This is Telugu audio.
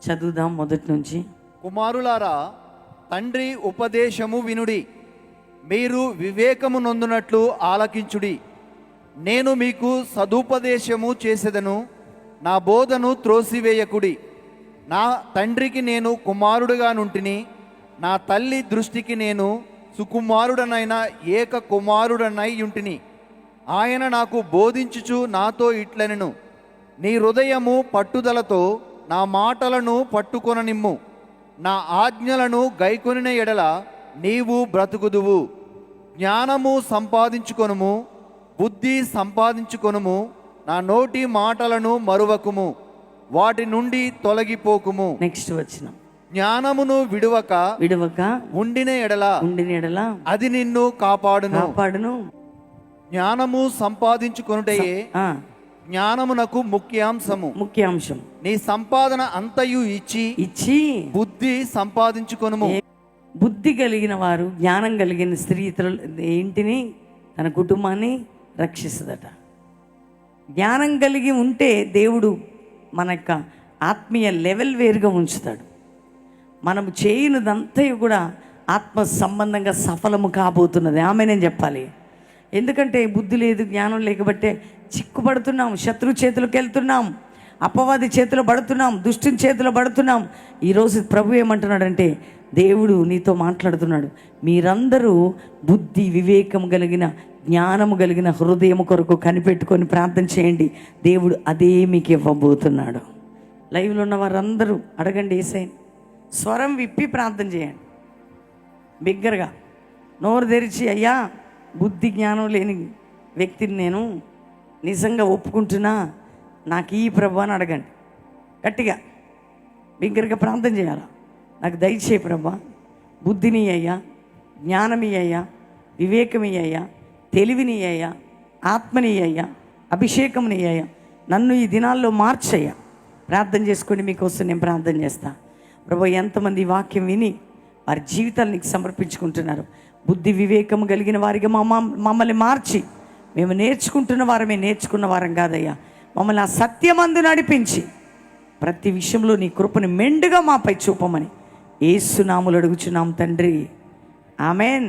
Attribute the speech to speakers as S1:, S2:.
S1: చదువుదాం మొదటి నుంచి.
S2: కుమారులారా, తండ్రి ఉపదేశము వినుడి, మీరు వివేకము నొందునట్లు ఆలకించుడి. నేను మీకు సదుపదేశము చేసేదను, నా బోధను త్రోసివేయకుడి. నా తండ్రికి నేను కుమారుడుగా నుంటిని, నా తల్లి దృష్టికి నేను సుకుమారుడనైన ఏక కుమారుడనై యుంటిని. ఆయన నాకు బోధించుచు నాతో ఇట్లనెను, నీ హృదయము పట్టుదలతో నా మాటలను పట్టుకొననిమ్ము. నా ఆజ్ఞలను గైకొనిన ఎడల నీవు బ్రతుకుదువు. జ్ఞానము సంపాదించుకొనుము, బుద్ధి సంపాదించుకొనుము. నా నోటి మాటలను మరువకుము, వాటి నుండి తొలగిపోకుము.
S1: నెక్స్ట్ వచ్చిన
S2: జ్ఞానమును విడువక ఉండిన ఎడల అది నిన్ను కాపాడును. జ్ఞానము సంపాదించుకొనుటయే జ్ఞానమునకు ముఖ్యాంశం. నీ సంపాదన అంతయు ఇచ్చి బుద్ధి సంపాదించుకొనుము.
S1: బుద్ధి కలిగిన వారు, జ్ఞానం కలిగిన స్త్రీ ఇంటిని, తన కుటుంబాన్ని రక్షిస్తుందట. జ్ఞానం కలిగి ఉంటే దేవుడు మన యొక్క ఆత్మీయ లెవెల్ వేరుగా ఉంచుతాడు. మనము చేయనిదంతా కూడా ఆత్మ సంబంధంగా సఫలము కాబోతున్నది. ఆమె నేను చెప్పాలి. ఎందుకంటే బుద్ధి లేదు, జ్ఞానం లేకపోతే చిక్కుపడుతున్నాం, శత్రు చేతులకు వెళ్తున్నాం, అపవాది చేతిలో పడుతున్నాం, దుష్టుని చేతిలో పడుతున్నాం. ఈరోజు ప్రభు ఏమంటున్నాడంటే, దేవుడు నీతో మాట్లాడుతున్నాడు. మీరందరూ బుద్ధి, వివేకం కలిగిన, జ్ఞానము కలిగిన హృదయము కొరకు కనిపెట్టుకొని ప్రార్థన చేయండి. దేవుడు అదే మీకు ఇవ్వబోతున్నాడు. లైవ్లో ఉన్న వారందరూ అడగండి, యేసయ్యని స్వరం విప్పి ప్రార్థన చేయండి. బిగ్గరగా నోరు తెరిచి, అయ్యా బుద్ధి జ్ఞానం లేని వ్యక్తిని నేను నిజంగా ఒప్పుకుంటున్నా, నాకు ఈ ప్రభు అని అడగండి. గట్టిగా బిగ్గరగా ప్రార్థన చేయాలా. నాకు దయచేయి ప్రభా, బుద్ధిని అయ్యా, జ్ఞానమి అయ్యా, వివేకమి అయ్యా, తెలివిని అయ్యా, ఆత్మని అయ్యా, అభిషేకంని అయ్యా, నన్ను ఈ దినాల్లో మార్చయ్యా. ప్రార్థన చేసుకొని మీకోసం నేను ప్రార్థన చేస్తా. ప్రభు, ఎంతమంది వాక్యం విని వారి జీవితాలు నీకు సమర్పించుకుంటున్నారు. బుద్ధి వివేకము కలిగిన వారిగా మమ్మల్ని మార్చి, మేము నేర్చుకుంటున్న వారమే, నేర్చుకున్న వారం కాదయ్యా. మమ్మల్ని ఆ సత్యమందు నడిపించి ప్రతి విషయంలో నీ కృపని మెండుగా మాపై చూపమని యేసు నామములో అడుగుచున్నాం తండ్రి. ఆమెన్.